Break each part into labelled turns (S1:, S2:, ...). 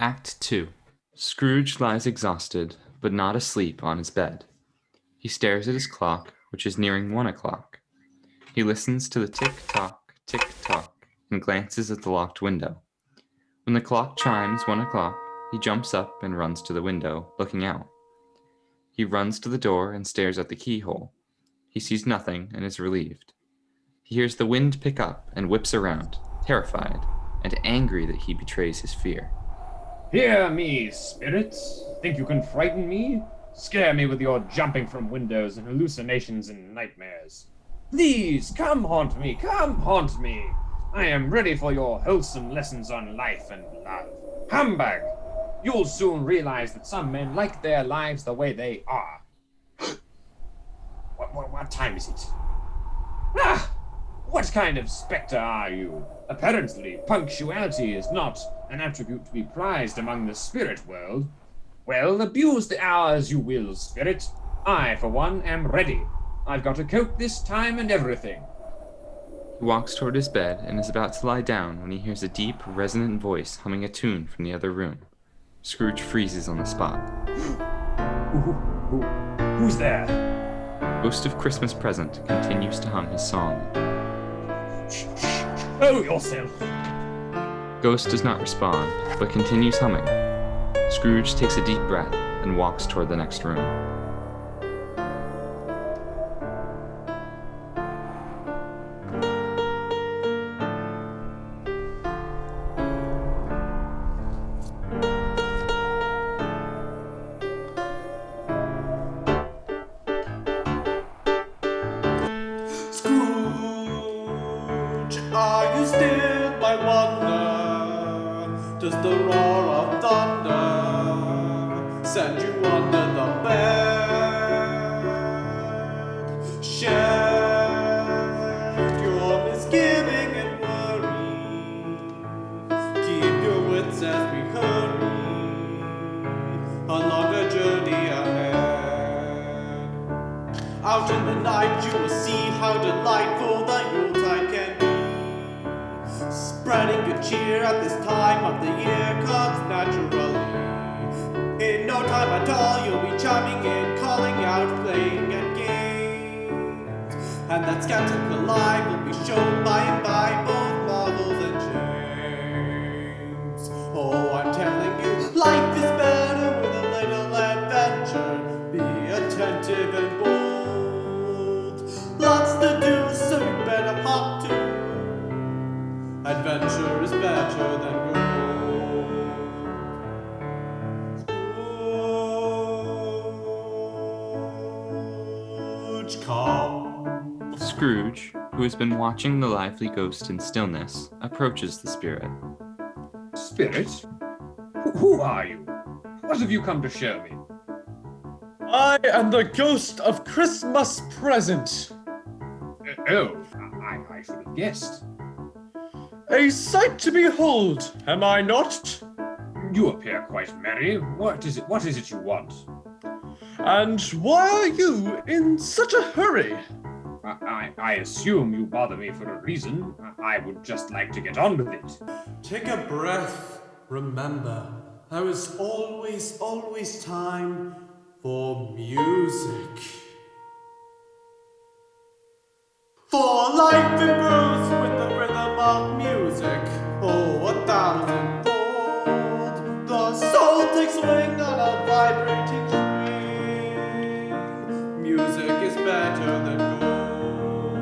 S1: Act 2. Scrooge lies exhausted, but not asleep, on his bed. He stares at his clock, which is nearing 1 o'clock. He listens to the tick-tock, and glances at the locked window. When the clock chimes 1 o'clock, he jumps up and runs to the window, looking out. He runs to the door and stares at the keyhole. He sees nothing and is relieved. He hears the wind pick up and whips around, terrified and angry that he betrays his fear.
S2: Hear me, spirits. Think you can frighten me? Scare me with your jumping from windows and hallucinations and nightmares. Please, come haunt me, come haunt me. I am ready for your wholesome lessons on life and love. Humbug! You'll soon realize that some men like their lives the way they are. What time is it? Ah! What kind of spectre are you? Apparently, punctuality is not an attribute to be prized among the spirit world. Well, abuse the hour as you will, spirit. I, for one, am ready. I've got a coat this time and everything.
S1: He walks toward his bed and is about to lie down when he hears a deep, resonant voice humming a tune from the other room. Scrooge freezes on the spot.
S2: Who's there?
S1: Ghost of Christmas Present continues to hum his song.
S2: Oh, yourself.
S1: Ghost does not respond, but continues humming. Scrooge takes a deep breath and walks toward the next room.
S3: Scrooge, are you still my wonder? Does the roar of thunder send you under the bed? Shed your misgiving and worry. Keep your wits as we hurry along a journey ahead. Out in the night you will see how delightful the Yuletide can be. Spreading good cheer at this time of the year comes naturally. In no time at all you'll be chiming in, calling out, playing at games. And that skeptical lie will be shown by and by, both Marvels and James. Oh, I'm telling you, life is better with a little adventure. Be attentive and bold. Lots to do, so you better hop to. Adventure is better than gold. Scrooge, come.
S1: Scrooge, who has been watching the lively ghost in stillness, approaches the spirit.
S2: Spirit? Who are you? What have you come to show me?
S4: I am the ghost of Christmas Present.
S2: I should have guessed.
S4: A sight to behold, am I not?
S2: You appear quite merry. What is it you want?
S4: And why are you in such a hurry?
S2: I assume you bother me for a reason. I would just like to get on with it.
S3: Take a breath. Remember, there is always time for music. For life improves with the rhythm of music. Oh, 1,000-fold. The soul takes wing on a vibrating string. Music is better than gold.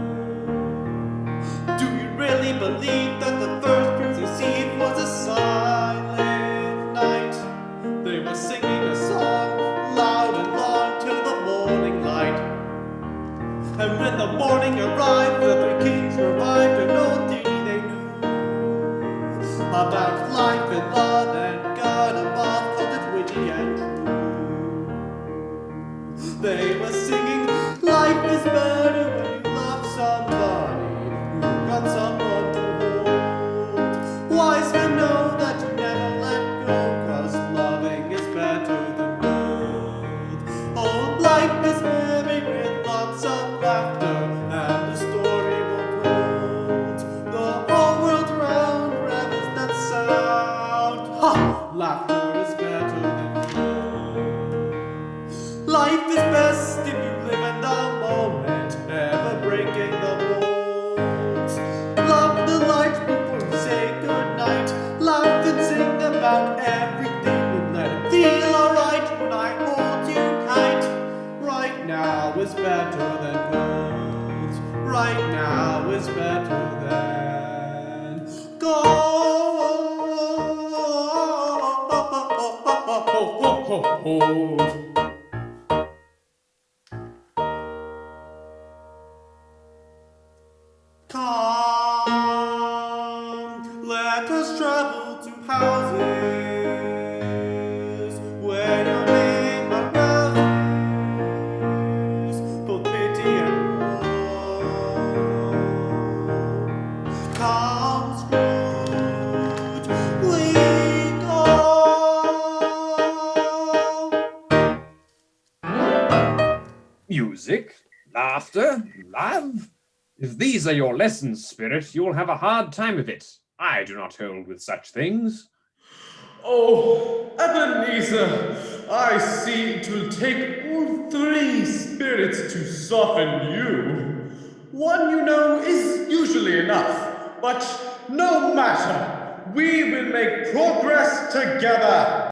S3: Do you really believe that the first Christmas Eve was a silent night? They were singing a song loud and long till the morning light. And when the morning arrived, the three kings revived, and no duty they knew about life and love, and God above called it witty and true. sure is better than good. Life is best if you live in the moment, never breaking the rules. Love the light before you say goodnight. Laugh and sing about everything and let it feel alright when I hold you tight. Right now is better than good. Right now is better than gold. Come, let us travel to houses where your name are roses, both pity and woe. Come, Scrooge, we go.
S2: Music, laughter, love. If these are your lessons, Spirit, you'll have a hard time of it. I do not hold with such things.
S4: Oh, Ebenezer, I see it will take all three spirits to soften you. One, you know, is usually enough, but no matter, we will make progress together.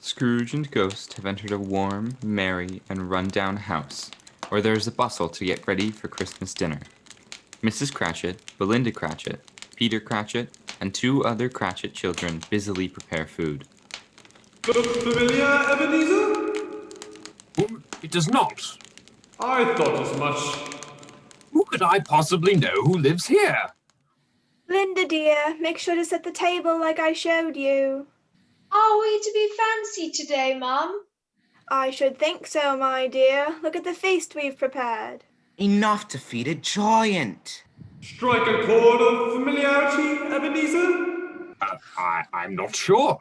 S1: Scrooge and Ghost have entered a warm, merry, and run-down house, where there is a bustle to get ready for Christmas dinner. Mrs. Cratchit, Belinda Cratchit, Peter Cratchit, and 2 other Cratchit children busily prepare food.
S3: Look familiar, Ebenezer?
S2: It does not.
S3: I thought as much.
S2: Who could I possibly know who lives here?
S5: Linda dear, make sure to set the table like I showed you.
S6: Are we to be fancy today, Mum?
S5: I should think so, my dear. Look at the feast we've prepared.
S7: Enough to feed a giant.
S3: Strike a chord of familiarity, Ebenezer?
S2: I'm not sure.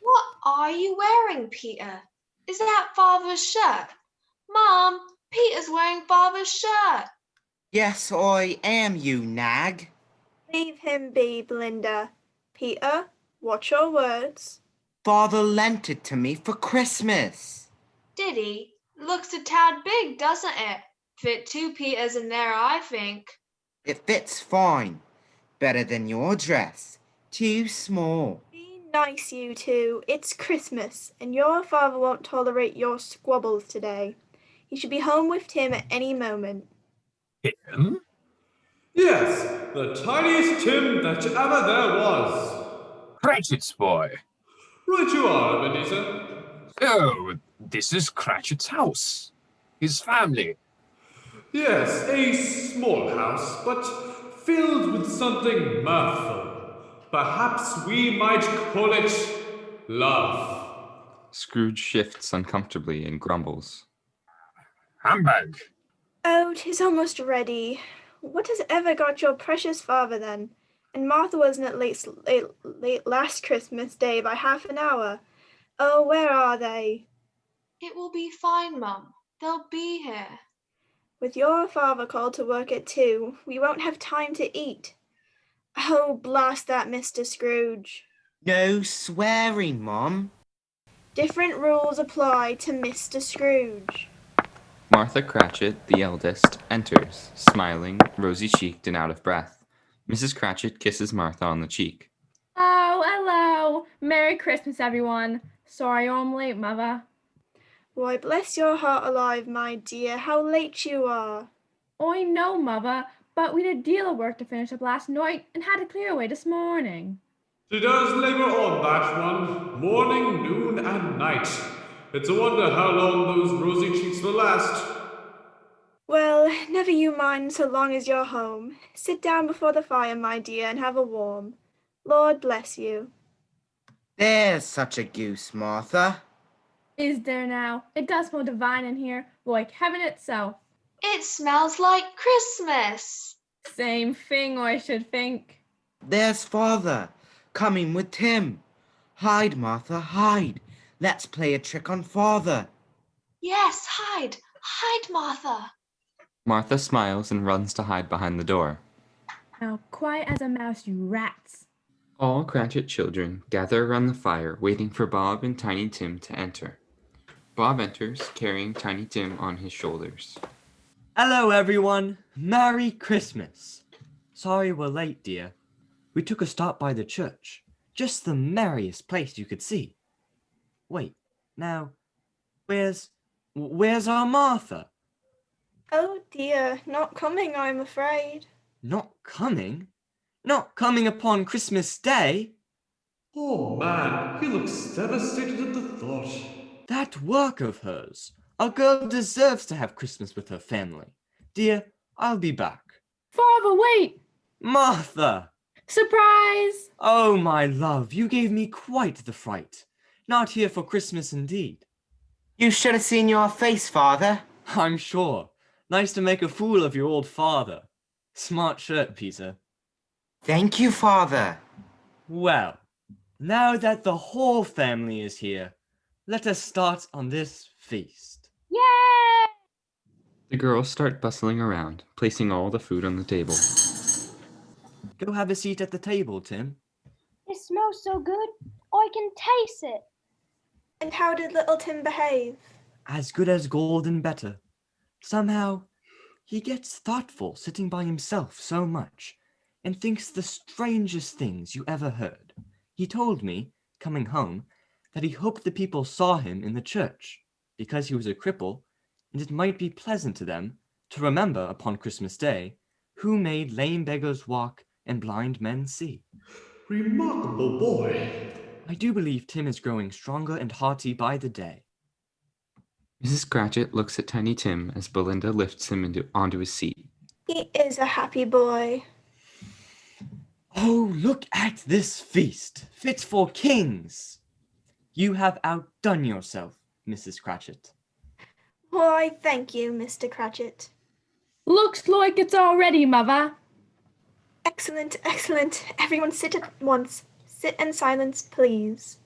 S6: What are you wearing, Peter? Is that Father's shirt? Mum, Peter's wearing Father's shirt.
S7: Yes, I am, you nag.
S5: Leave him be, Belinda. Peter, watch your words.
S7: Father lent it to me for Christmas.
S6: Did he? Looks a tad big, doesn't it? Fit 2 Peters in there, I think.
S7: It fits fine. Better than your dress. Too small.
S5: Be nice, you two. It's Christmas, and your father won't tolerate your squabbles today. He should be home with Tim at any moment.
S2: Him?
S3: Yes, the tiniest Tim that ever there was.
S2: Cratchit's boy.
S3: Right you are, Ebenezer.
S2: Oh, this is Cratchit's house. His family.
S3: Yes, a small house, but filled with something mirthful. Perhaps we might call it love.
S1: Scrooge shifts uncomfortably and grumbles.
S2: Humbug.
S5: Oh, 'tis almost ready. What has ever got your precious father, then? And Martha wasn't at late last Christmas Day by half an hour. Oh, where are they?
S6: It will be fine, Mum. They'll be here.
S5: With your father called to work at 2, we won't have time to eat. Oh, blast that Mr. Scrooge.
S7: No swearing, Mom.
S5: Different rules apply to Mr. Scrooge.
S1: Martha Cratchit, the eldest, enters, smiling, rosy-cheeked, and out of breath. Mrs. Cratchit kisses Martha on the cheek.
S8: Oh, hello. Merry Christmas, everyone. Sorry I'm late, Mother.
S5: Why, bless your heart alive, my dear, how late you are.
S8: I know, Mother, but we did a deal of work to finish up last night and had to clear away this morning.
S3: She does labor on that one, morning, noon, and night. It's a wonder how long those rosy cheeks will last.
S5: Well, never you mind so long as you're home. Sit down before the fire, my dear, and have a warm. Lord bless you.
S7: There's such a goose, Martha.
S8: Is there now? It does smell divine in here, like heaven itself.
S6: It smells like Christmas.
S8: Same thing, I should think.
S7: There's Father, coming with Tim. Hide, Martha, hide. Let's play a trick on Father.
S6: Yes, hide. Hide, Martha.
S1: Martha smiles and runs to hide behind the door.
S8: Now, quiet as a mouse, you rats.
S1: All Cratchit children gather around the fire, waiting for Bob and Tiny Tim to enter. Bob enters, carrying Tiny Tim on his shoulders.
S9: Hello, everyone. Merry Christmas. Sorry we're late, dear. We took a stop by the church. Just the merriest place you could see. Wait, now, where's our Martha?
S5: Oh dear, not coming, I'm afraid.
S9: Not coming? Not coming upon Christmas Day?
S4: Oh man, he looks devastated at the thought.
S9: That work of hers. A girl deserves to have Christmas with her family. Dear, I'll be back.
S8: Father, wait!
S9: Martha!
S8: Surprise!
S9: Oh, my love, you gave me quite the fright. Not here for Christmas indeed.
S7: You should have seen your face, Father.
S9: I'm sure. Nice to make a fool of your old father. Smart shirt, Peter.
S7: Thank you, Father.
S9: Well, now that the whole family is here, let us start on this feast.
S8: Yay!
S1: The girls start bustling around, placing all the food on the table.
S9: Go have a seat at the table, Tim.
S10: It smells so good. I can taste it.
S5: And how did little Tim behave?
S9: As good as gold and better. Somehow, he gets thoughtful sitting by himself so much, and thinks the strangest things you ever heard. He told me, coming home, that he hoped the people saw him in the church, because he was a cripple, and it might be pleasant to them to remember upon Christmas Day who made lame beggars walk and blind men see.
S4: Remarkable boy.
S9: I do believe Tim is growing stronger and hearty by the day.
S1: Mrs. Cratchit looks at Tiny Tim as Belinda lifts him onto his seat.
S5: He is a happy boy.
S9: Oh, look at this feast, fit for kings. You have outdone yourself, Mrs. Cratchit.
S5: Why, thank you, Mr. Cratchit.
S8: Looks like it's all ready, Mother.
S5: Excellent, excellent. Everyone sit at once. Sit in silence, please.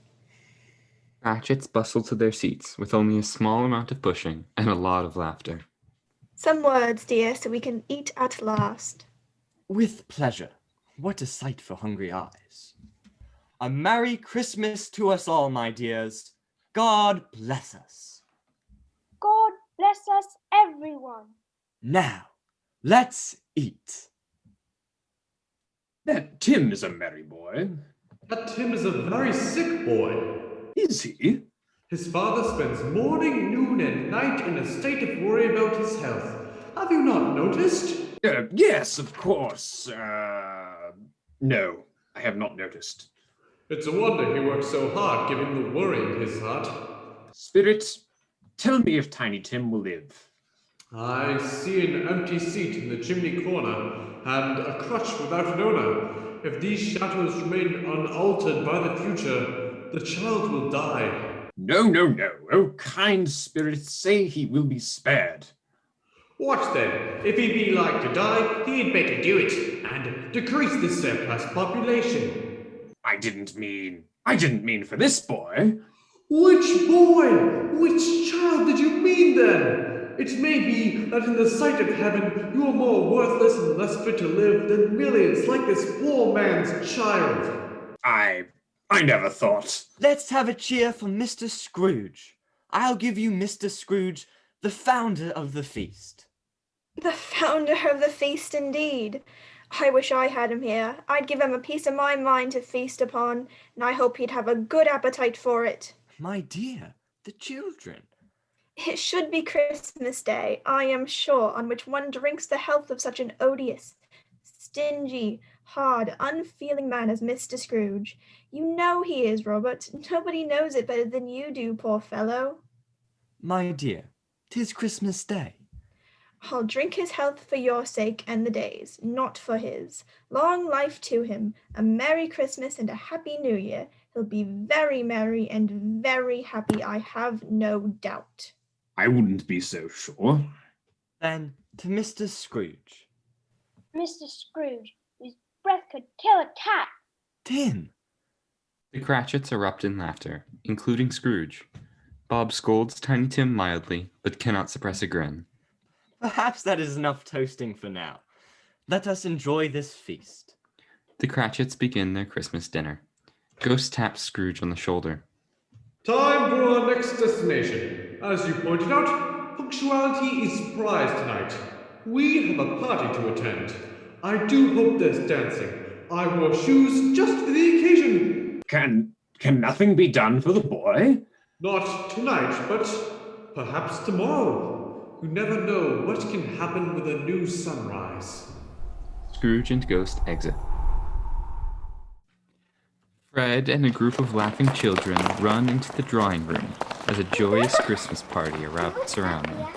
S1: Cratchits bustle to their seats with only a small amount of pushing and a lot of laughter.
S5: Some words, dear, so we can eat at last.
S9: With pleasure. What a sight for hungry eyes. A Merry Christmas to us all, my dears. God bless us.
S10: God bless us, everyone.
S9: Now, let's eat.
S2: That Tim is a merry boy.
S4: That Tim is a very sick boy.
S2: Is he?
S4: His father spends morning, noon, and night in a state of worry about his health. Have you not noticed?
S2: Yes, of course. No, I have not noticed.
S4: It's a wonder he works so hard, given the worry in his heart.
S2: Spirit, tell me if Tiny Tim will live.
S4: I see an empty seat in the chimney corner, and a crutch without an owner. If these shadows remain unaltered by the future, the child will die.
S2: No, no, no. Oh, kind spirits, say he will be spared.
S4: What then? If he be like to die, he'd better do it, and decrease the surplus population.
S2: I didn't mean for this boy.
S4: Which boy? Which child did you mean then? It may be that in the sight of heaven you are more worthless and less fit to live than millions like this poor man's child.
S2: I never thought.
S9: Let's have a cheer for Mr. Scrooge. I'll give you Mr. Scrooge, the founder of the feast.
S5: The founder of the feast, indeed. I wish I had him here. I'd give him a piece of my mind to feast upon, and I hope he'd have a good appetite for it.
S9: My dear, the children.
S5: It should be Christmas Day, I am sure, on which one drinks the health of such an odious, stingy, hard, unfeeling man as Mr. Scrooge. You know he is, Robert. Nobody knows it better than you do, poor fellow.
S9: My dear, 'tis Christmas Day.
S5: I'll drink his health for your sake and the day's, not for his. Long life to him, a Merry Christmas and a Happy New Year. He'll be very merry and very happy, I have no doubt.
S2: I wouldn't be so sure.
S9: Then to Mr. Scrooge.
S10: Mr. Scrooge, whose breath could kill a cat.
S9: Tim!
S1: The Cratchits erupt in laughter, including Scrooge. Bob scolds Tiny Tim mildly, but cannot suppress a grin.
S9: Perhaps that is enough toasting for now. Let us enjoy this feast.
S1: The Cratchits begin their Christmas dinner. Ghost taps Scrooge on the shoulder.
S4: Time for our next destination. As you pointed out, punctuality is prized tonight. We have a party to attend. I do hope there's dancing. I wore shoes just for the occasion.
S2: Can nothing be done for the boy?
S4: Not tonight, but perhaps tomorrow. You never know what can happen with a new sunrise.
S1: Scrooge and Ghost exit. Fred and a group of laughing children run into the drawing room as a joyous Christmas party erupts around them.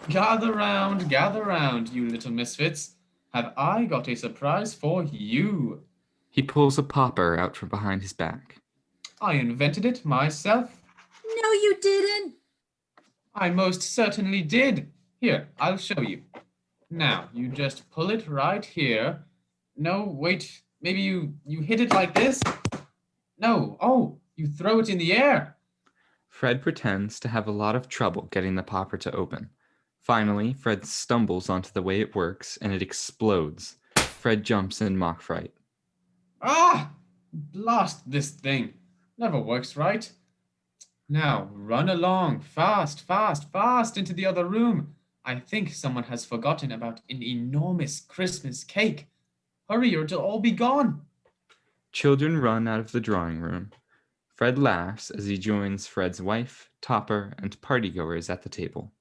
S11: Gather round, you little misfits. Have I got a surprise for you?
S1: He pulls a popper out from behind his back.
S11: I invented it myself.
S12: No, you didn't.
S11: I most certainly did. Here, I'll show you. Now, you just pull it right here. No, wait, maybe you hit it like this? No, oh, you throw it in the air.
S1: Fred pretends to have a lot of trouble getting the popper to open. Finally, Fred stumbles onto the way it works and it explodes. Fred jumps in mock fright.
S11: Ah! Blast this thing. Never works right. Now, run along, fast into the other room. I think someone has forgotten about an enormous Christmas cake. Hurry or it'll all be gone.
S1: Children run out of the drawing room. Fred laughs as he joins Fred's wife, Topper, and partygoers at the table.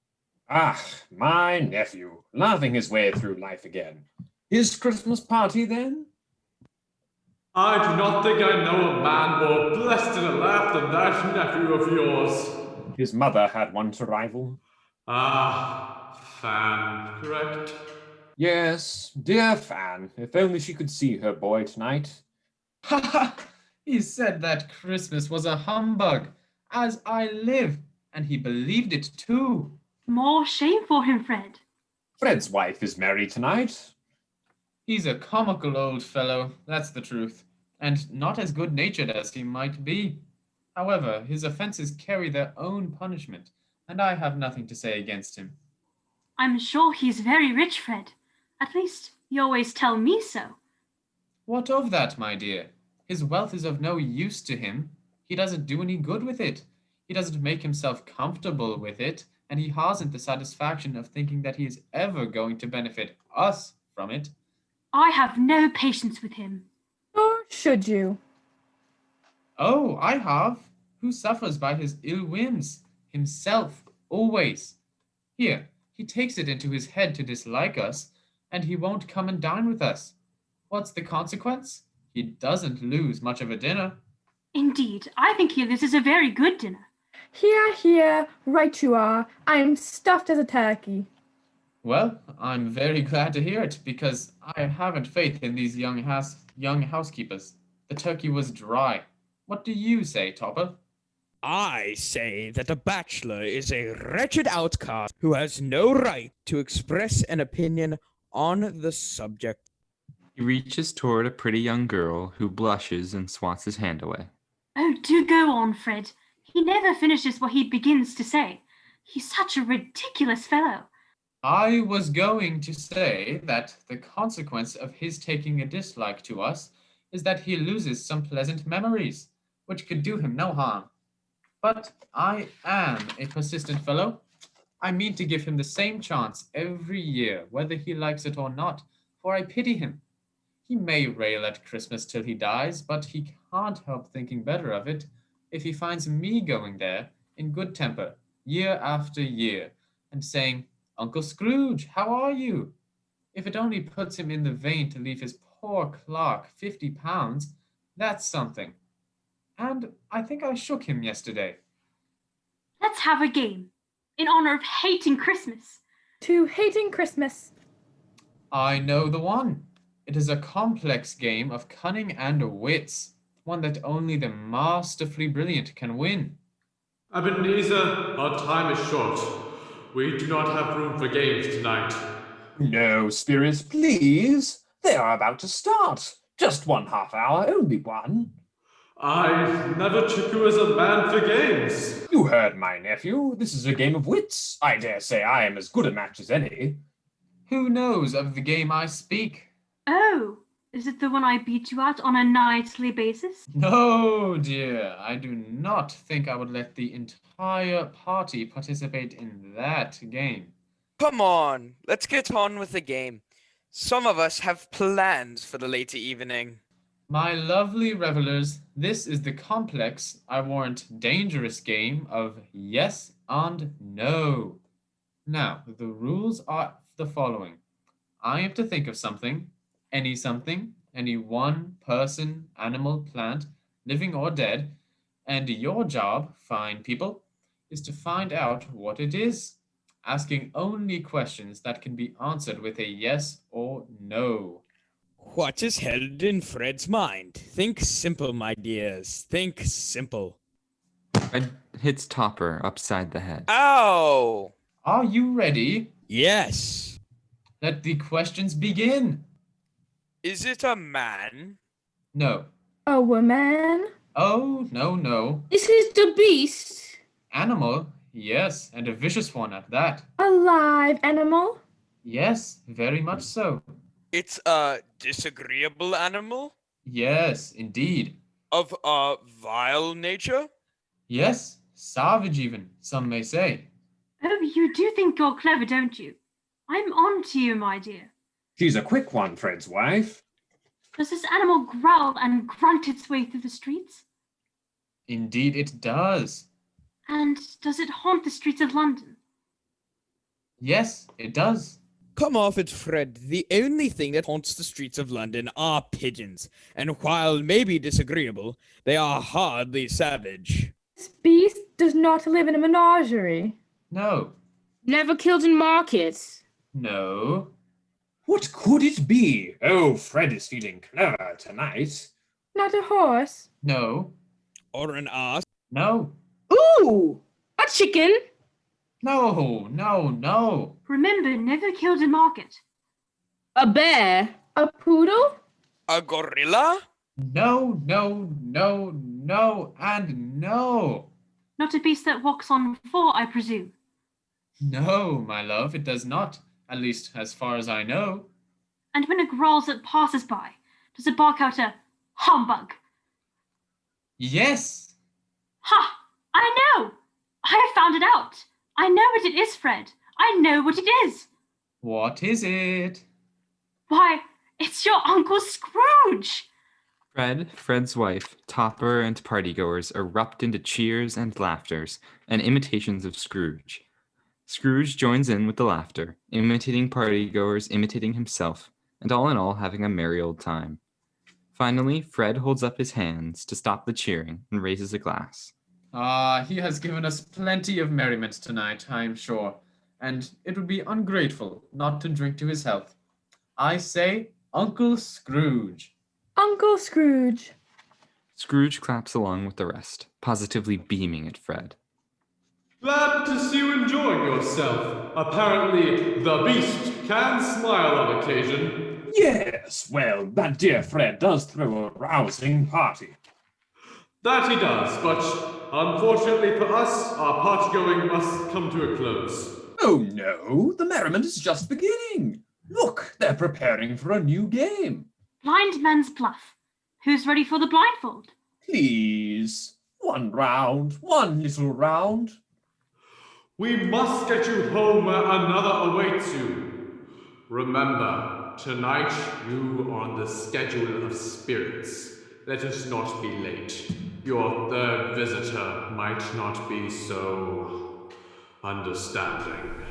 S2: Ah, my nephew, laughing his way through life again. His Christmas party, then?
S4: I do not think I know a man more blessed in a laugh than that nephew of yours.
S2: His mother had one to rival.
S4: Ah, Fan, correct?
S2: Yes, dear Fan, if only she could see her boy tonight.
S11: Ha ha! He said that Christmas was a humbug, as I live, and he believed it too.
S12: More shame for him, Fred.
S2: Fred's wife is married tonight.
S11: He's a comical old fellow, that's the truth, and not as good-natured as he might be. However, his offenses carry their own punishment, and I have nothing to say against him.
S12: I'm sure he's very rich, Fred. At least, you always tell me so.
S11: What of that, my dear? His wealth is of no use to him. He doesn't do any good with it. He doesn't make himself comfortable with it, and he hasn't the satisfaction of thinking that he is ever going to benefit us from it.
S12: I have no patience with him.
S8: Or should you?
S11: Oh, I have. Who suffers by his ill whims? Himself, always. Here, he takes it into his head to dislike us, and he won't come and dine with us. What's the consequence? He doesn't lose much of a dinner.
S12: Indeed, I think this is a very good dinner.
S8: Here, right you are. I am stuffed as a turkey.
S11: Well, I'm very glad to hear it, because I haven't faith in these young housekeepers. The turkey was dry. What do you say, Topper?
S13: I say that a bachelor is a wretched outcast who has no right to express an opinion on the subject.
S1: He reaches toward a pretty young girl who blushes and swats his hand away.
S12: Oh, do go on, Fred. He never finishes what he begins to say. He's such a ridiculous fellow.
S11: I was going to say that the consequence of his taking a dislike to us is that he loses some pleasant memories, which could do him no harm. But I am a persistent fellow. I mean to give him the same chance every year, whether he likes it or not, for I pity him. He may rail at Christmas till he dies, but he can't help thinking better of it if he finds me going there in good temper year after year and saying, "Uncle Scrooge, how are you?" If it only puts him in the vein to leave his poor clerk £50, that's something. And I think I shook him yesterday.
S12: Let's have a game. In honor of hating Christmas.
S8: To hating Christmas.
S11: I know the one. It is a complex game of cunning and wits, one that only the masterfully brilliant can win.
S4: Ebenezer, our time is short. We do not have room for games tonight.
S2: No, spirits, please. They are about to start. Just 1/2 hour, only one.
S4: I never took you as a man for games.
S2: You heard my nephew. This is a game of wits. I dare say I am as good a match as any.
S11: Who knows of the game I speak?
S12: Oh, Is it the one I beat you at on a nightly basis?
S11: No, dear, I do not think I would let the entire party participate in that game.
S13: Come on, let's get on with the game. Some of us have plans for the later evening.
S11: My lovely revelers, this is the complex, I warrant dangerous game of yes and no. Now, the rules are the following. I have to think of something, any one person, animal, plant, living or dead, and your job, fine people, is to find out what it is, asking only questions that can be answered with a yes or no.
S13: What is held in Fred's mind? Think simple, my dears. Think simple.
S1: Fred hits Topper upside the head.
S13: Ow!
S11: Are you ready?
S13: Yes.
S11: Let the questions begin.
S13: Is it a man?
S11: No.
S8: A woman?
S11: Oh, no.
S8: This is the beast.
S11: Animal? Yes, and a vicious one at that.
S8: A live animal?
S11: Yes, very much so.
S13: It's a disagreeable animal?
S11: Yes, indeed.
S13: Of a vile nature?
S11: Yes, savage even, some may say.
S12: Oh, you do think you're clever, don't you? I'm on to you, my dear.
S2: She's a quick one, Fred's wife.
S12: Does this animal growl and grunt its way through the streets?
S11: Indeed it does.
S12: And does it haunt the streets of London?
S11: Yes, it does.
S13: Come off it, Fred. The only thing that haunts the streets of London are pigeons, and while maybe disagreeable, they are hardly savage.
S8: This beast does not live in a menagerie.
S11: No.
S8: Never killed in markets.
S11: No.
S2: What could it be? Oh, Fred is feeling clever tonight.
S8: Not a horse.
S11: No.
S13: Or an ass.
S11: No.
S8: Ooh! A chicken?
S11: No.
S12: Remember, never killed in market.
S8: A bear? A poodle?
S13: A gorilla?
S11: No, and no.
S12: Not a beast that walks on four, I presume.
S11: No, my love, it does not. At least, as far as I know.
S12: And when it growls at passers-by, does it bark out a humbug?
S11: Yes.
S12: Ha! I know! I have found it out. I know what it is, Fred. I know what it is.
S11: What is it?
S12: Why, it's your Uncle Scrooge!
S1: Fred's wife, Topper, and partygoers erupt into cheers and laughters and imitations of Scrooge. Scrooge joins in with the laughter, imitating partygoers, imitating himself, and all in all having a merry old time. Finally, Fred holds up his hands to stop the cheering and raises a glass.
S11: He has given us plenty of merriment tonight, I am sure, and it would be ungrateful not to drink to his health. I say, Uncle Scrooge.
S8: Uncle Scrooge.
S1: Scrooge claps along with the rest, positively beaming at Fred.
S4: Glad to see you enjoying yourself. Apparently, the beast can smile on occasion.
S2: Yes, well, that dear Fred does throw a rousing party.
S4: That he does, but unfortunately for us, our party-going must come to a close.
S2: Oh no, the merriment is just beginning. Look, they're preparing for a new game.
S12: Blind man's bluff. Who's ready for the blindfold?
S2: Please, one little round.
S4: We must get you home where another awaits you. Remember, tonight you are on the schedule of spirits. Let us not be late. Your third visitor might not be so understanding.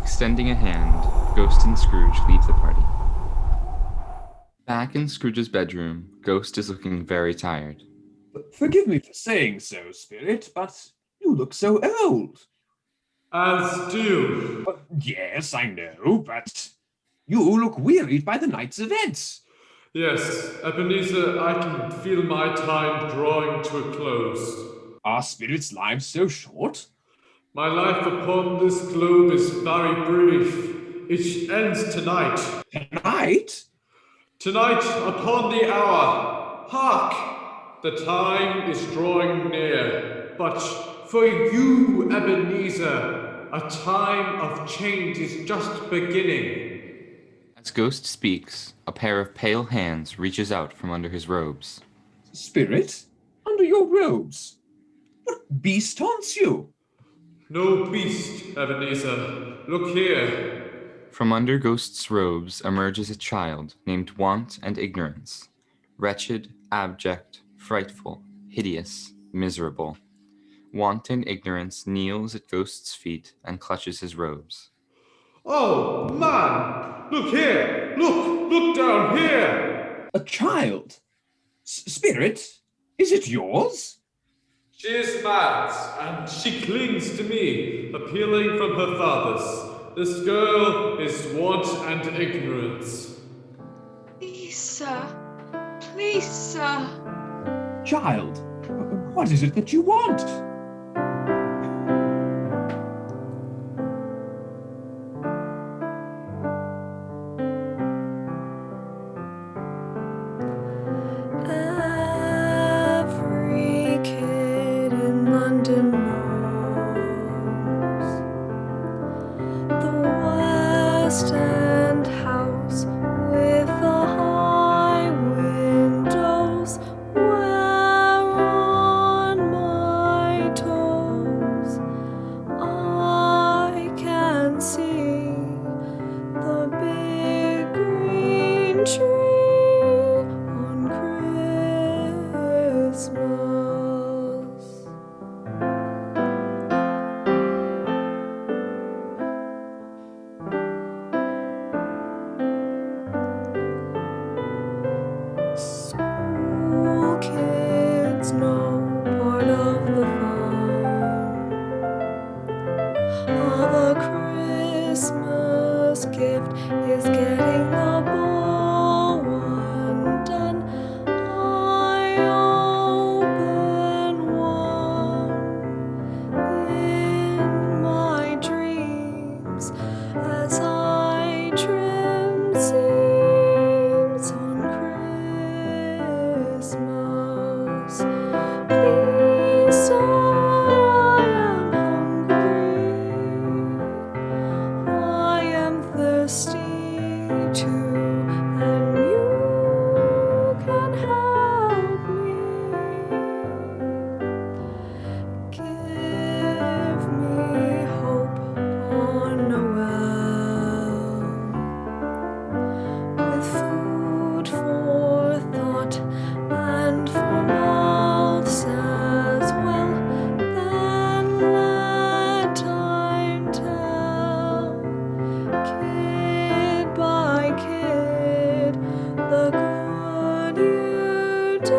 S1: Extending a hand, Ghost and Scrooge leave the party. Back in Scrooge's bedroom, Ghost is looking very tired.
S2: Forgive me for saying so, Spirit, but you look so old.
S4: As do you.
S2: Yes, I know, but you look wearied by the night's events.
S4: Yes, Ebenezer, I can feel my time drawing to a close.
S2: Are spirits' lives so short?
S4: My life upon this globe is very brief. It ends tonight.
S2: Tonight?
S4: Tonight, upon the hour. Hark! The time is drawing near. But for you, Ebenezer, a time of change is just beginning.
S1: As Ghost speaks, a pair of pale hands reaches out from under his robes.
S2: Spirit? Under your robes? What beast haunts you?
S4: No beast, Ebenezer. Look here.
S1: From under Ghost's robes emerges a child named Want and Ignorance. Wretched, abject, frightful, hideous, miserable. Want and Ignorance kneels at Ghost's feet and clutches his robes.
S4: Oh, man! Look here! Look down here!
S2: A child? Spirit? Is it yours?
S4: She is mad, and she clings to me, appealing from her fathers. This girl is want and ignorance.
S6: Please, sir. Please, sir.
S2: Child, what is it that you want?
S14: Every kid in London knows the West End house with the high windows where on my toes I can see the big green tree on Christmas. School kids know part of the fun of a Christmas gift is getting the ball undone. I open one in my dreams as I trim seams on Christmas. Please, sir, I am hungry. I am thirsty too, and you can help me. Give me hope on Noel, with food for thought and for mouths as well. Then let time tell, kid by kid, the good you did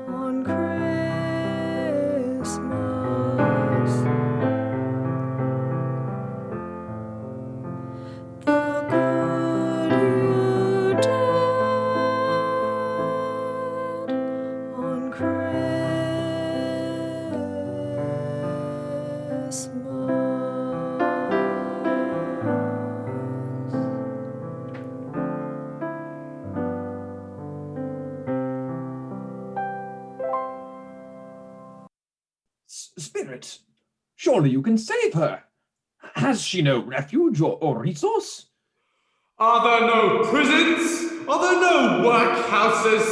S14: on Christmas. The good you did on
S2: Spirit, surely you can save her. Has she no refuge or resource?
S4: Are there no prisons? Are there no workhouses?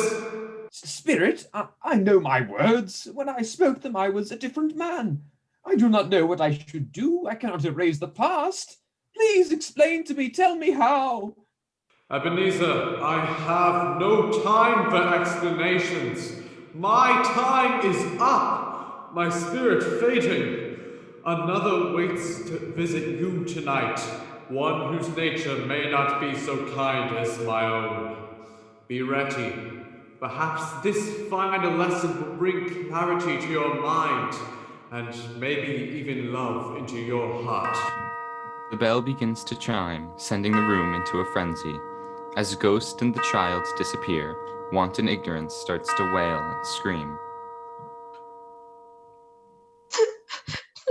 S2: Spirit, I know my words. When I spoke them, I was a different man. I do not know what I should do. I cannot erase the past. Please explain to me. Tell me how.
S4: Ebenezer, I have no time for explanations. My time is up. My spirit fading. Another waits to visit you tonight. One whose nature may not be so kind as my own. Be ready. Perhaps this final lesson will bring clarity to your mind, and maybe even love into your heart.
S1: The bell begins to chime, sending the room into a frenzy. As Ghost and the child disappear, Wanton Ignorance starts to wail and scream.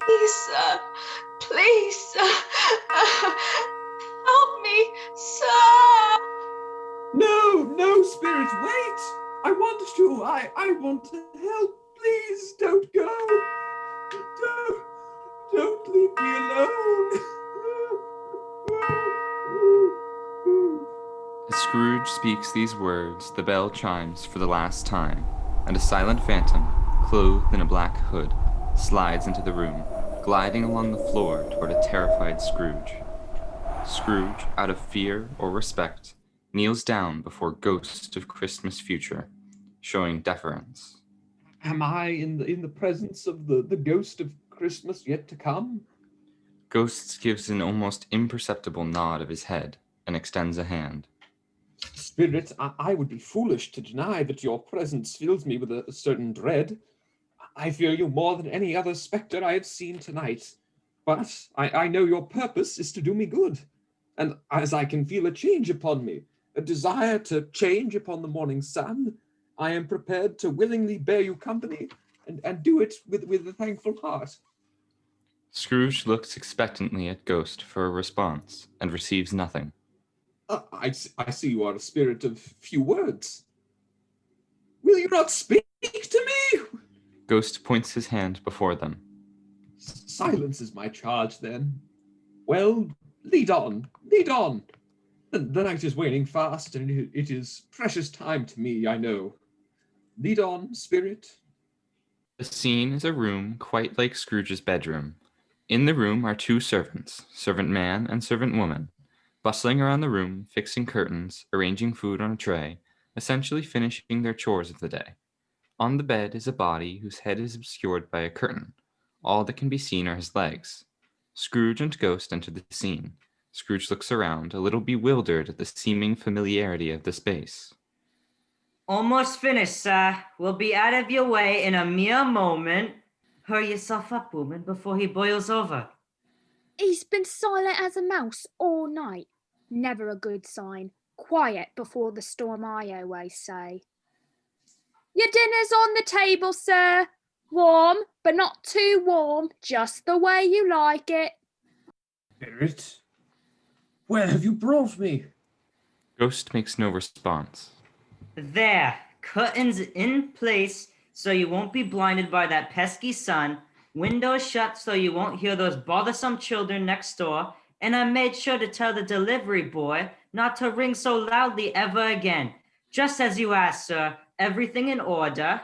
S6: Please, sir. Please, sir. Help me, sir.
S2: No, Spirit, wait. I want to help. Please don't go. Don't leave me alone.
S1: As Scrooge speaks these words, the bell chimes for the last time, and a silent phantom, clothed in a black hood, slides into the room, gliding along the floor toward a terrified Scrooge. Scrooge, out of fear or respect, kneels down before Ghost of Christmas Future, showing deference.
S2: Am I in the presence of the ghost of Christmas yet to come?
S1: Ghost gives an almost imperceptible nod of his head and extends a hand.
S2: Spirit, I would be foolish to deny that your presence fills me with a certain dread. I fear you more than any other spectre I have seen tonight. But I know your purpose is to do me good. And as I can feel a change upon me, a desire to change upon the morning sun, I am prepared to willingly bear you company and do it with a thankful heart.
S1: Scrooge looks expectantly at Ghost for a response and receives nothing.
S2: I see you are a spirit of few words. Will you not speak to me?
S1: Ghost points his hand before them.
S2: Silence is my charge, then. Well, lead on, lead on. The night is waning fast, and it is precious time to me, I know. Lead on, spirit.
S1: The scene is a room quite like Scrooge's bedroom. In the room are two servants, servant man and servant woman, bustling around the room, fixing curtains, arranging food on a tray, essentially finishing their chores of the day. On the bed is a body whose head is obscured by a curtain. All that can be seen are his legs. Scrooge and Ghost enter the scene. Scrooge looks around, a little bewildered at the seeming familiarity of the space.
S7: Almost finished, sir. We'll be out of your way in a mere moment. Hurry yourself up, woman, before he boils over.
S10: He's been silent as a mouse all night. Never a good sign. Quiet before the storm, I always say. Your dinner's on the table, sir. Warm, but not too warm, just the way you like it.
S2: Spirit, where have you brought me?
S1: Ghost makes no response.
S7: There, curtains in place so you won't be blinded by that pesky sun, windows shut so you won't hear those bothersome children next door, and I made sure to tell the delivery boy not to ring so loudly ever again. Just as you asked, sir, everything in order.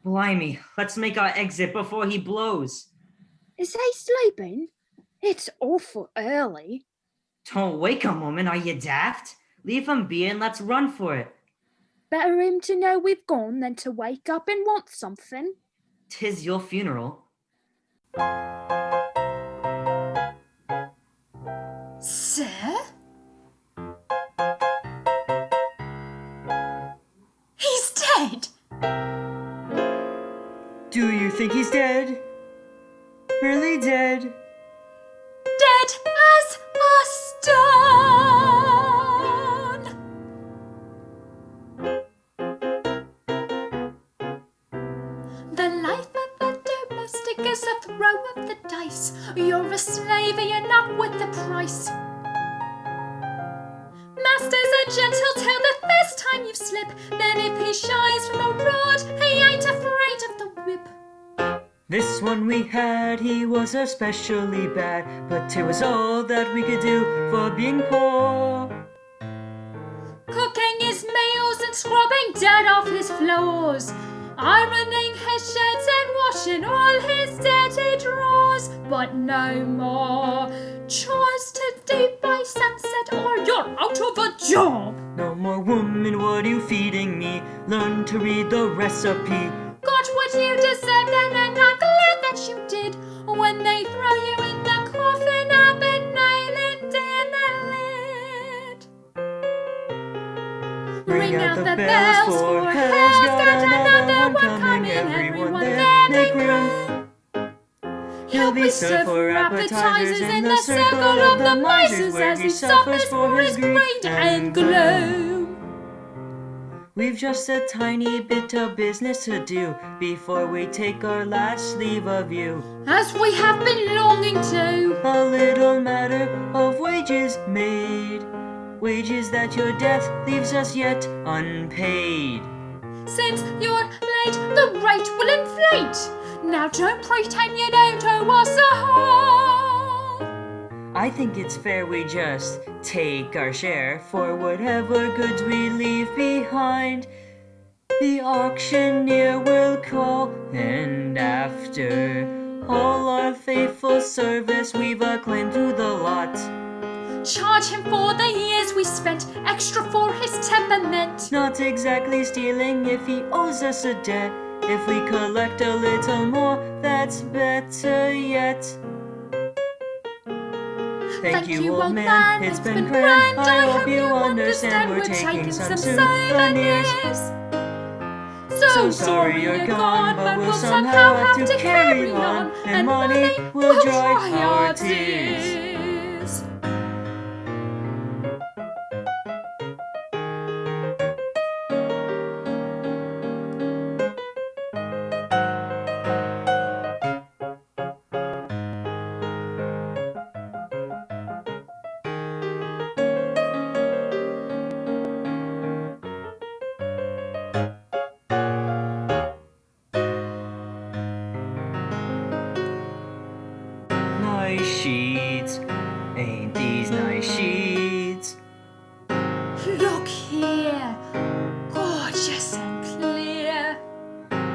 S7: Blimey, let's make our exit before he blows.
S10: Is he sleeping? It's awful early.
S7: Don't wake him, woman, are you daft? Leave him be and let's run for it.
S10: Better him to know we've gone than to wake up and want something.
S7: 'Tis your funeral.
S12: Sir? He's dead!
S7: Do you think he's dead? Really dead?
S12: Dead as a stone! The life of a domestic is a throw of the dice. You're a slave and you're not worth the price. Master's a gentle till the first time you slip. Then if he shies from a rod, he ain't afraid of the whip.
S7: This one we had, he was especially bad, but it was all that we could do for being poor.
S12: Cooking his meals and scrubbing dirt off his floors, ironing his shirts and washing all his dirty drawers, but no more chores to do by sunset or you're out of a job.
S7: No more, woman, what are you feeding me? Learn to read the recipe.
S12: Got what you deserve then, and I'm glad that you did. When they throw you in the coffin, I've been nailing in the lid. Ring out the bells, for hell's got another one coming. Everyone there make room. He'll be served for appetizers in the circle of the misers as he suffers for his greed and gloom.
S7: We've just a tiny bit of business to do before we take our last leave of you.
S12: As we have been longing to.
S7: A little matter of wages made, wages that your death leaves us yet unpaid.
S12: Since you're late, the rate will inflate. Now don't pretend you don't owe us a harm.
S7: I think it's fair we just take our share for whatever goods we leave behind. The auctioneer will call, and after all our faithful service, we've a claim to the lot.
S12: Charge him for the years we spent, extra for his temperament.
S7: Not exactly stealing if he owes us a debt. If we collect a little more, that's better yet. Thank you, old man, it's been grand. I hope you understand we're taking some souvenirs. So sorry you're gone, but we'll somehow have to carry on, and money will dry our tears. Nice sheets, ain't these nice sheets?
S12: Look here, gorgeous and clear.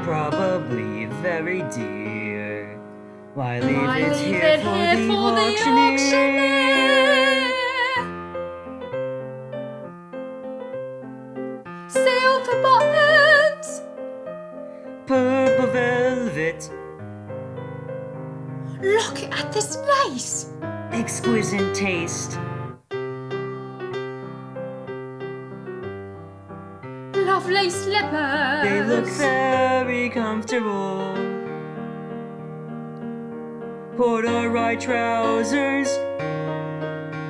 S7: Probably very dear. Why leave
S12: Why
S7: it
S12: leave
S7: here
S12: it
S7: for
S12: here
S7: the
S12: for the
S7: auctioneer?
S12: Silver buttons,
S7: Purple velvet,
S12: look at this lace.
S7: exquisite taste.
S12: Lovely slippers.
S7: They look very comfortable. Corduroy trousers,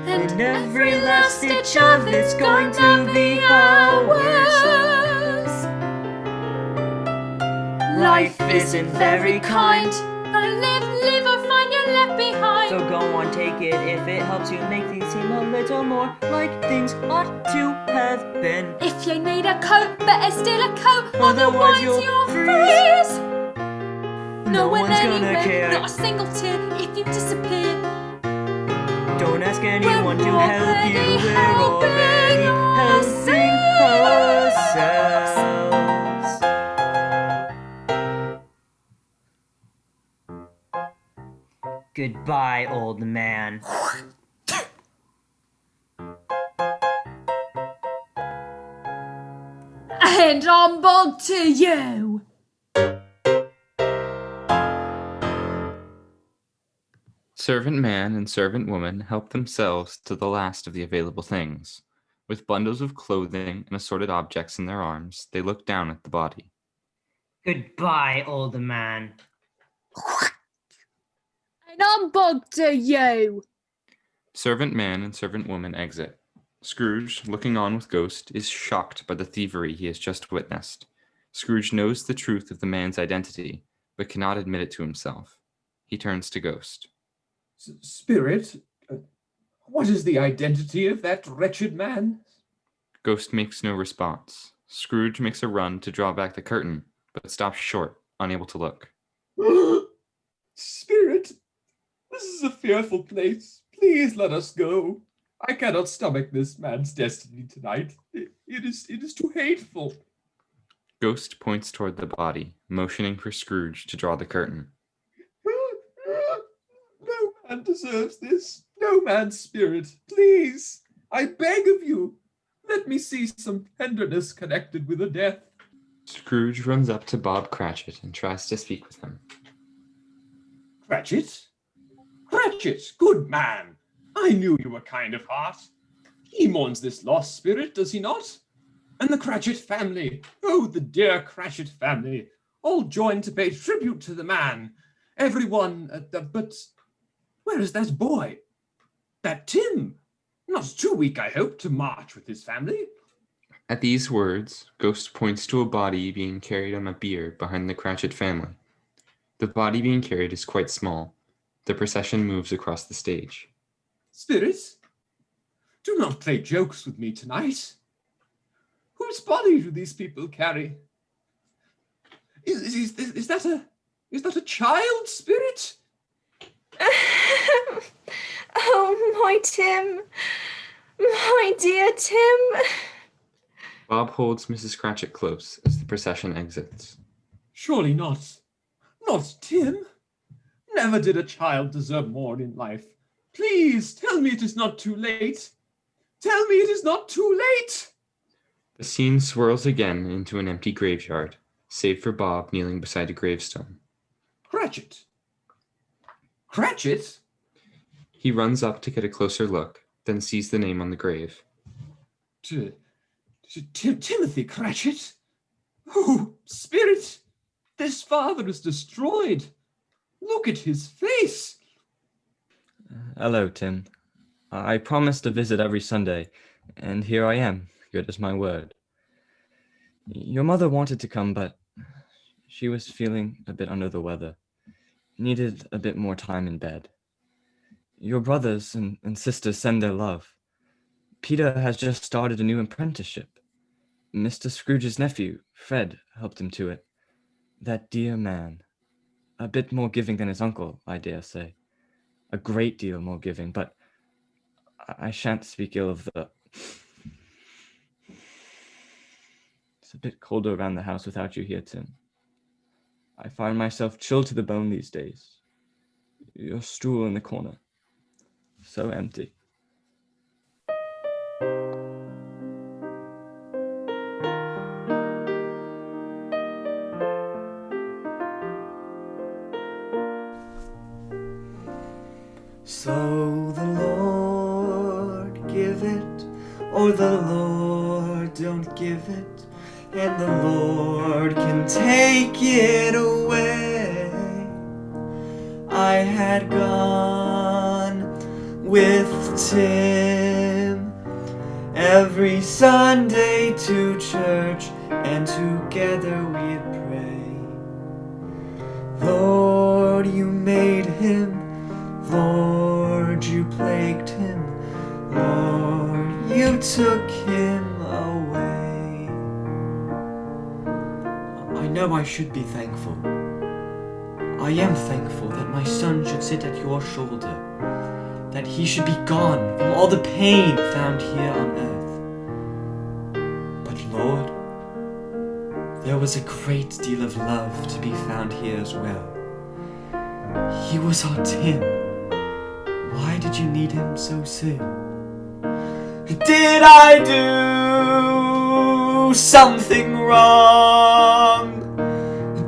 S7: and every last stitch of it's going to be ours. Life isn't very kind.
S12: Gotta live or find you're left behind.
S7: So go on, take it if it helps you make things seem a little more like things ought to have been.
S12: If you need a coat, better steal a coat,
S7: Otherwise you'll freeze.
S12: No
S7: one's
S12: one
S7: gonna
S12: anywhere,
S7: care.
S12: not a single tear if you disappear.
S7: Don't ask anyone to
S12: We're
S7: help you,
S12: already
S7: we're already helping ourselves. Goodbye, old man.
S12: And I'm back to you.
S1: Servant man and servant woman help themselves to the last of the available things. With bundles of clothing and assorted objects in their arms, they look down at the body.
S7: Goodbye, old man.
S10: And I'm back to you.
S1: Servant man and servant woman exit. Scrooge, looking on with Ghost, is shocked by the thievery he has just witnessed. Scrooge knows the truth of the man's identity, but cannot admit it to himself. He turns to Ghost.
S2: Spirit, what is the identity of that wretched man?
S1: Ghost makes no response. Scrooge makes a run to draw back the curtain, but stops short, unable to look.
S2: Spirit, this is a fearful place. Please let us go. I cannot stomach this man's destiny tonight. It is too hateful.
S1: Ghost points toward the body, motioning for Scrooge to draw the curtain.
S2: No man deserves this. No man's spirit. Please, I beg of you, let me see some tenderness connected with a death.
S1: Scrooge runs up to Bob Cratchit and tries to speak with him.
S2: Cratchit? Cratchit, good man. I knew you were kind of heart. He mourns this lost spirit, does he not? And the Cratchit family, oh, the dear Cratchit family, all joined to pay tribute to the man. Everyone, but where is that boy? That Tim? Not too weak, I hope, to march with his family.
S1: At these words, Ghost points to a body being carried on a bier behind the Cratchit family. The body being carried is quite small. The procession moves across the stage.
S2: Spirits, do not play jokes with me tonight. Whose body do these people carry? Is that a child spirit?
S5: Oh, my Tim. My dear Tim.
S1: Bob holds Mrs. Cratchit close as the procession exits.
S2: Surely not. Not Tim. Never did a child deserve more in life. Please tell me it is not too late. Tell me it is not too late.
S1: The scene swirls again into an empty graveyard, save for Bob kneeling beside a gravestone.
S2: Cratchit. Cratchit?
S1: He runs up to get a closer look, then sees the name on the grave.
S2: Timothy Cratchit? Oh, spirit! This father is destroyed. Look at his face.
S9: Hello, Tim. I promised to visit every Sunday, and here I am, good as my word. Your mother wanted to come, but she was feeling a bit under the weather. Needed a bit more time in bed. Your brothers and sisters send their love. Peter has just started a new apprenticeship. Mr. Scrooge's nephew, Fred, helped him to it. That dear man. A bit more giving than his uncle, I dare say. A great deal more giving, but I shan't speak ill of the... It's a bit colder around the house without you here, Tim. I find myself chilled to the bone these days. Your stool in the corner. So empty.
S3: So the Lord give it, or the Lord don't give it, and the Lord can take it away. I had gone with Tim every Sunday to church, and together we'd pray. Lord, you made him. Lord, you plagued him. Lord, you took him away. I know I should be thankful. I am thankful that my son should sit at your shoulder, that he should be gone from all the pain found here on earth. But Lord, there was a great deal of love to be found here as well. He was our Tim. Why did you need him so soon? Did I do something wrong?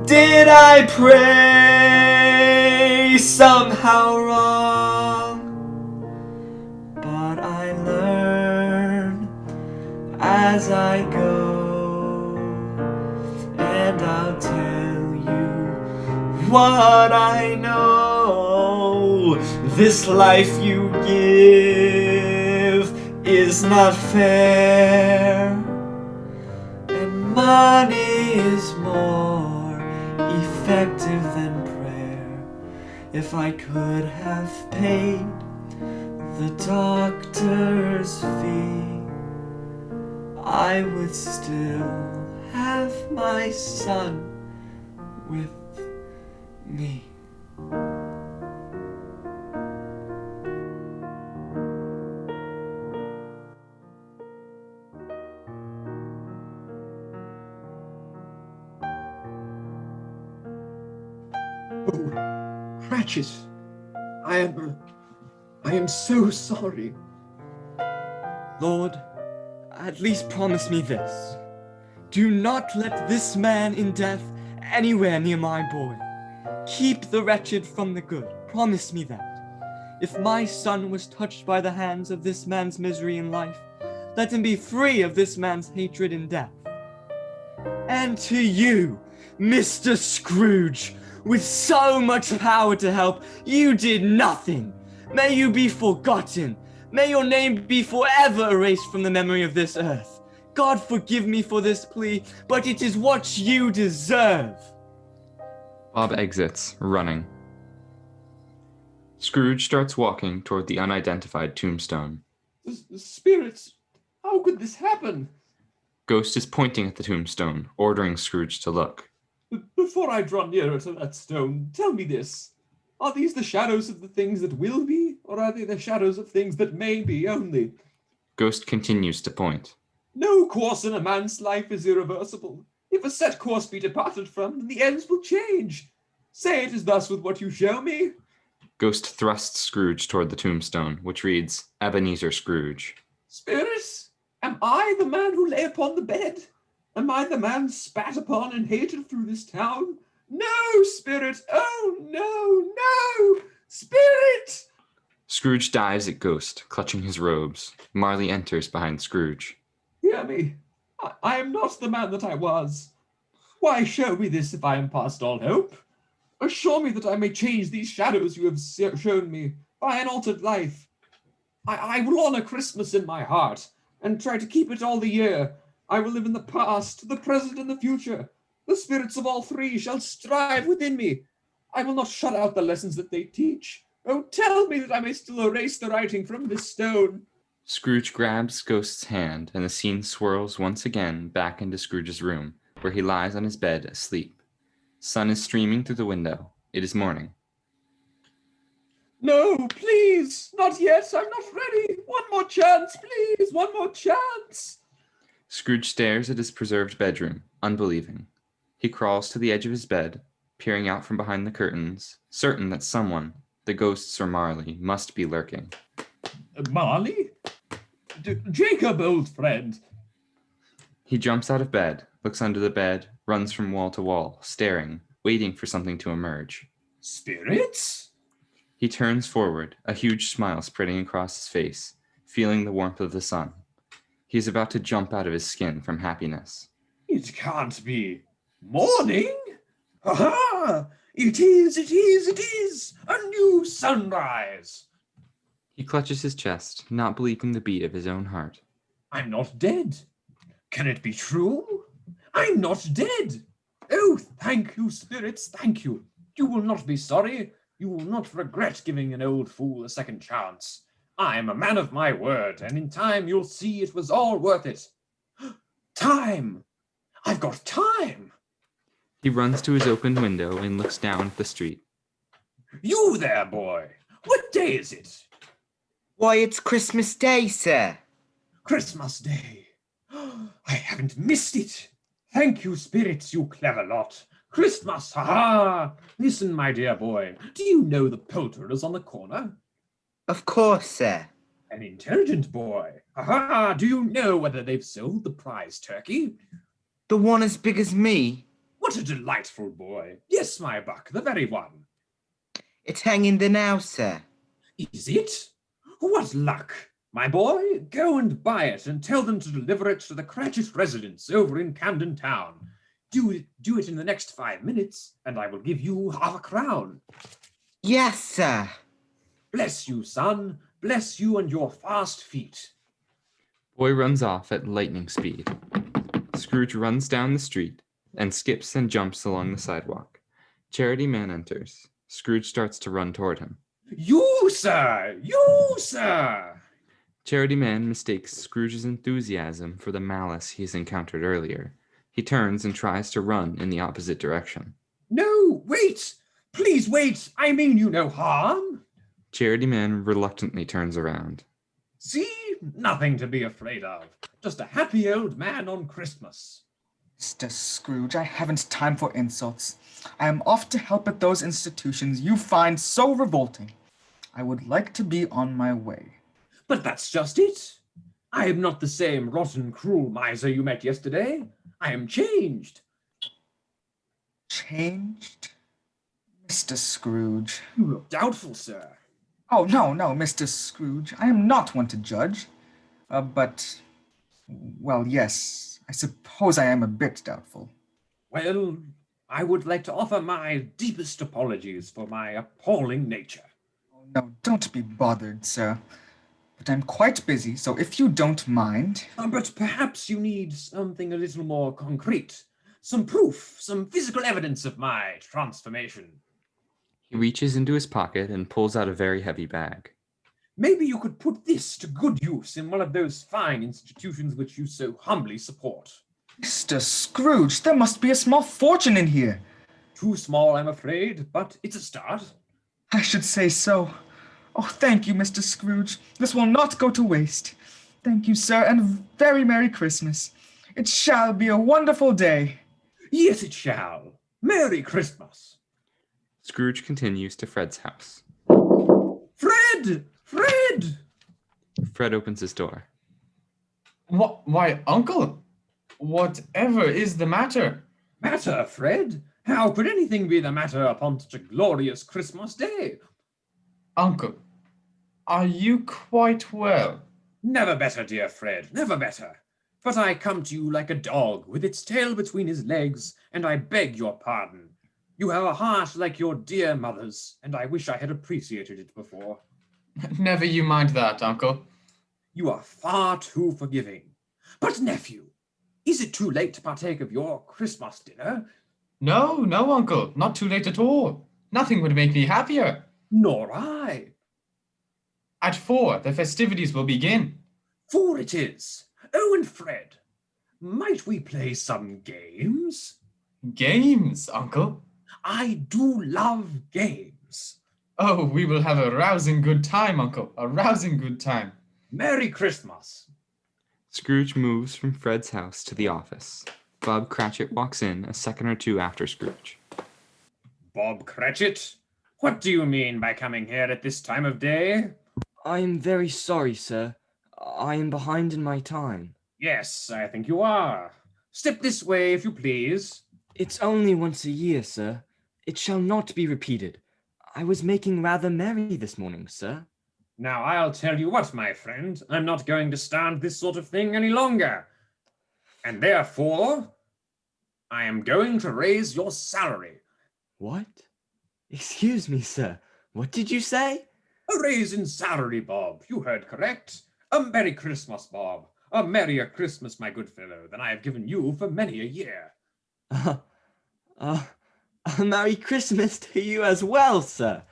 S3: Did I pray somehow wrong? But I learn as I go, and I'll tell you what I know. This life you give is not fair, and money is more effective than prayer. If I could have paid the doctor's fee, I would still have my son with me.
S2: Oh, Cratchit, I am so sorry.
S9: Lord, at least promise me this. Do not let this man in death anywhere near my boy. Keep the wretched from the good. Promise me that. If my son was touched by the hands of this man's misery in life, let him be free of this man's hatred in death. And to you, Mr. Scrooge, with so much power to help, you did nothing. May you be forgotten. May your name be forever erased from the memory of this earth. God forgive me for this plea, but it is what you deserve.
S1: Bob exits, running. Scrooge starts walking toward the unidentified tombstone.
S2: The spirits, how could this happen?
S1: Ghost is pointing at the tombstone, ordering Scrooge to look.
S2: Before I draw nearer to that stone, tell me this. Are these the shadows of the things that will be, or are they the shadows of things that may be only?
S1: Ghost continues to point.
S2: No course in a man's life is irreversible. If a set course be departed from, then the ends will change. Say it is thus with what you show me.
S1: Ghost thrusts Scrooge toward the tombstone, which reads, Ebenezer Scrooge.
S2: Spirits, am I the man who lay upon the bed? Am I the man spat upon and hated through this town? No, spirit! Oh, no! Spirit!
S1: Scrooge dives at Ghost, clutching his robes. Marley enters behind Scrooge.
S2: Hear me. I am not the man that I was. Why show me this if I am past all hope? Assure me that I may change these shadows you have shown me by an altered life. I will honor Christmas in my heart and try to keep it all the year. I will live in the past, the present, and the future. The spirits of all three shall strive within me. I will not shut out the lessons that they teach. Oh, tell me that I may still erase the writing from this stone.
S1: Scrooge grabs Ghost's hand, and the scene swirls once again back into Scrooge's room, where he lies on his bed asleep. Sun is streaming through the window. It is morning.
S2: No, please, not yet. I'm not ready. One more chance, please. One more chance.
S1: Scrooge stares at his preserved bedroom, unbelieving. He crawls to the edge of his bed, peering out from behind the curtains, certain that someone, the ghosts or Marley, must be lurking.
S2: Marley? Jacob, old friend.
S1: He jumps out of bed, looks under the bed, runs from wall to wall, staring, waiting for something to emerge.
S2: Spirits?
S1: He turns forward, a huge smile spreading across his face, feeling the warmth of the sun. He is about to jump out of his skin from happiness.
S2: It can't be. Morning? Ha! It is! A new sunrise!
S1: He clutches his chest, not believing the beat of his own heart.
S2: I'm not dead. Can it be true? I'm not dead. Oh, thank you, spirits, thank you. You will not be sorry. You will not regret giving an old fool a second chance. I am a man of my word, and in time you'll see it was all worth it. Time! I've got time!
S1: He runs to his open window and looks down at the street.
S2: You there, boy! What day is it?
S15: Why, it's Christmas Day, sir.
S2: Christmas Day. I haven't missed it. Thank you, spirits, you clever lot. Christmas, ha-ha! Listen, my dear boy, do you know the poulterers on the corner?
S15: Of course, sir.
S2: An intelligent boy. Ha-ha! Do you know whether they've sold the prize turkey?
S15: The one as big as me?
S2: What a delightful boy. Yes, my buck, the very one.
S15: It's hanging there now, sir.
S2: Is it? What luck! My boy, go and buy it and tell them to deliver it to the Cratchit residence over in Camden Town. Do it in the next 5 minutes, and I will give you half a crown.
S15: Yes, sir.
S2: Bless you, son. Bless you and your fast feet.
S1: Boy runs off at lightning speed. Scrooge runs down the street and skips and jumps along the sidewalk. Charity Man enters. Scrooge starts to run toward him.
S2: You, sir! You, sir!
S1: Charity Man mistakes Scrooge's enthusiasm for the malice he has encountered earlier. He turns and tries to run in the opposite direction.
S2: No, wait! Please wait! I mean you no harm!
S1: Charity Man reluctantly turns around.
S2: See? Nothing to be afraid of. Just a happy old man on Christmas.
S16: Mr. Scrooge, I haven't time for insults. I am off to help at those institutions you find so revolting. I would like to be on my way.
S2: But that's just it. I am not the same rotten, cruel miser you met yesterday. I am changed.
S16: Changed? Mr. Scrooge.
S2: You look doubtful, sir.
S16: Oh, no, Mr. Scrooge. I am not one to judge. But, well, yes, I suppose I am a bit doubtful.
S2: Well, I would like to offer my deepest apologies for my appalling nature.
S16: Oh, no, don't be bothered, sir. But I'm quite busy, so if you don't mind...
S2: But perhaps you need something a little more concrete. Some proof, some physical evidence of my transformation.
S1: He reaches into his pocket and pulls out a very heavy bag.
S2: Maybe you could put this to good use in one of those fine institutions which you so humbly support.
S16: Mr. Scrooge, there must be a small fortune in here.
S2: Too small, I'm afraid, but it's a start.
S16: I should say so. Oh, thank you, Mr. Scrooge. This will not go to waste. Thank you, sir, and very Merry Christmas. It shall be a wonderful day.
S2: Yes, it shall. Merry Christmas.
S1: Scrooge continues to Fred's house.
S2: Fred! Fred!
S1: Fred opens his door.
S11: What? Why, Uncle? Whatever is the matter?
S2: Matter, Fred? How could anything be the matter upon such a glorious Christmas day?
S11: Uncle, are you quite well?
S2: Never better, dear Fred, never better. But I come to you like a dog with its tail between his legs, and I beg your pardon. You have a heart like your dear mother's, and I wish I had appreciated it before.
S11: Never you mind that, Uncle.
S2: You are far too forgiving. But, nephew, is it too late to partake of your Christmas dinner?
S11: No, no, Uncle, not too late at all. Nothing would make me happier.
S2: Nor I.
S11: At 4, the festivities will begin.
S2: 4 it is. Oh, and Fred, might we play some games?
S11: Games, Uncle?
S2: I do love games.
S11: Oh, we will have a rousing good time, Uncle. A rousing good time.
S2: Merry Christmas.
S1: Scrooge moves from Fred's house to the office. Bob Cratchit walks in a second or two after Scrooge.
S2: Bob Cratchit? What do you mean by coming here at this time of day?
S9: I am very sorry, sir. I am behind in my time.
S2: Yes, I think you are. Step this way, if you please.
S9: It's only once a year, sir. It shall not be repeated. I was making rather merry this morning, sir.
S2: Now, I'll tell you what, my friend. I'm not going to stand this sort of thing any longer. And therefore, I am going to raise your salary.
S9: What? Excuse me, sir. What did you say?
S2: A raise in salary, Bob. You heard correct. A Merry Christmas, Bob. A merrier Christmas, my good fellow, than I have given you for many a year.
S9: A Merry Christmas to you as well, sir.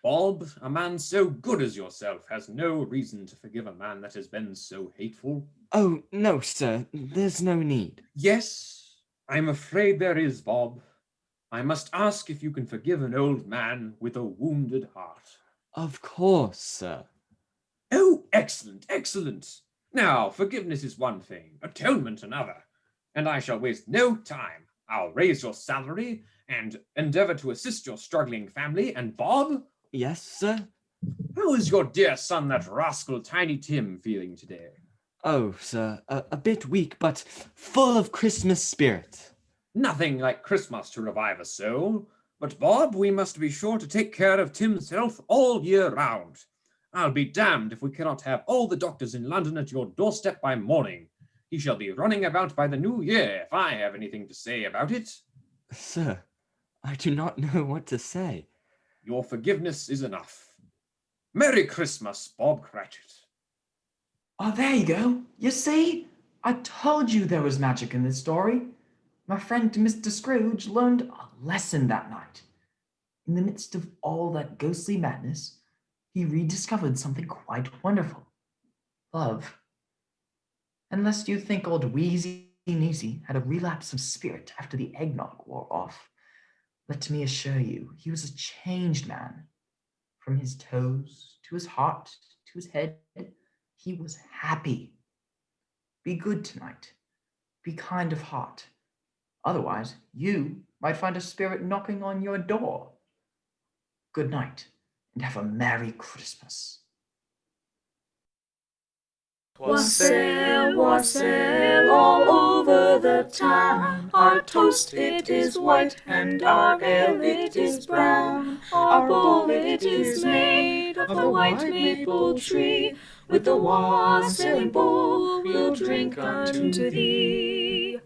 S2: Bob, a man so good as yourself has no reason to forgive a man that has been so hateful.
S9: Oh, no, sir. There's no need.
S2: Yes, I'm afraid there is, Bob. I must ask if you can forgive an old man with a wounded heart.
S9: Of course, sir.
S2: Oh, excellent, excellent. Now, forgiveness is one thing, atonement another. And I shall waste no time. I'll raise your salary and endeavor to assist your struggling family. And Bob?
S9: Yes, sir?
S2: How is your dear son, that rascal Tiny Tim, feeling today?
S9: Oh, sir, a bit weak, but full of Christmas spirit.
S2: Nothing like Christmas to revive a soul. But, Bob, we must be sure to take care of Tim's health all year round. I'll be damned if we cannot have all the doctors in London at your doorstep by morning. He shall be running about by the new year, if I have anything to say about it.
S9: Sir, I do not know what to say.
S2: Your forgiveness is enough. Merry Christmas, Bob Cratchit.
S17: Oh, there you go. You see? I told you there was magic in this story. My friend Mr. Scrooge learned a lesson that night. In the midst of all that ghostly madness, he rediscovered something quite wonderful. Love. Unless you think old Wheezy Neezy had a relapse of spirit after the eggnog wore off, let me assure you, he was a changed man. From his toes to his heart to his head, he was happy. Be good tonight. Be kind of heart. Otherwise, you might find a spirit knocking on your door. Good night, and have a Merry Christmas.
S14: Wassail, wassail, all over the town. Our toast it is white, and our ale it is brown. Our bowl it is made of the white maple tree. With the wassailing bowl we'll drink unto thee.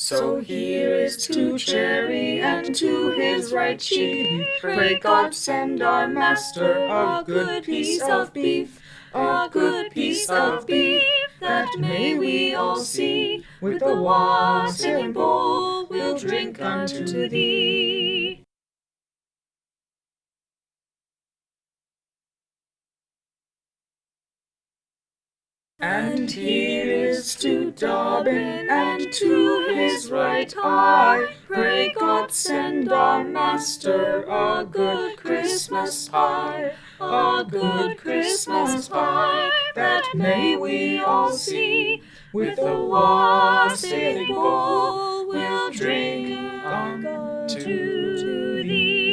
S14: So here is to Cherry and to his right cheek. Pray God send our master a good piece of beef, a good piece of beef, that may we all see. With the wassailing bowl we'll drink unto thee. And here is to Dobbin, and to his right eye. Pray God send our master a good Christmas pie, a good Christmas pie, that may we all see. With a wassail bowl we'll drink unto thee.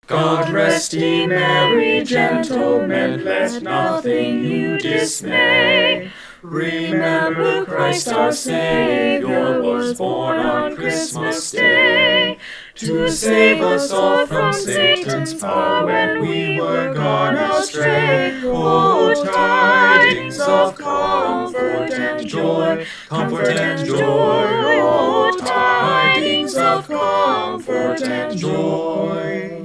S14: God rest ye merry gentlemen, let nothing you dismay. Remember Christ our Saviour was born on Christmas Day, to save us all from Satan's power when we were gone astray. Oh, tidings of comfort and joy, comfort and joy. Oh, tidings of comfort and joy.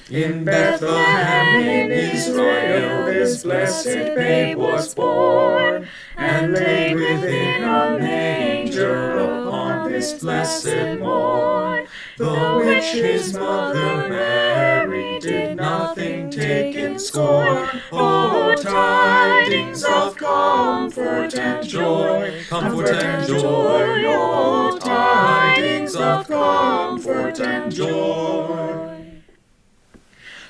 S14: In Bethlehem in Israel this blessed babe was born, and laid within a manger upon this blessed morn. The which his mother Mary did nothing take in scorn. Oh, tidings of comfort and joy, comfort and joy. Oh, tidings of comfort and joy.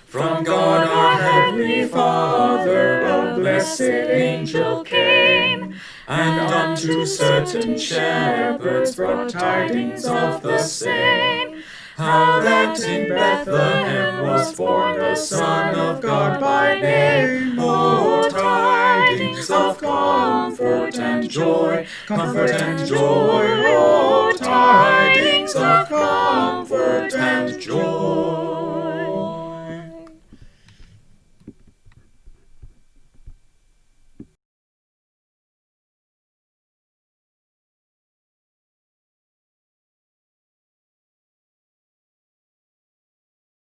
S14: From God our heavenly Father a blessed angel came, and unto certain shepherds brought tidings of the same, how that in Bethlehem was born the Son of God by name. Oh, tidings of comfort and joy, comfort and joy. Oh, tidings of comfort and joy.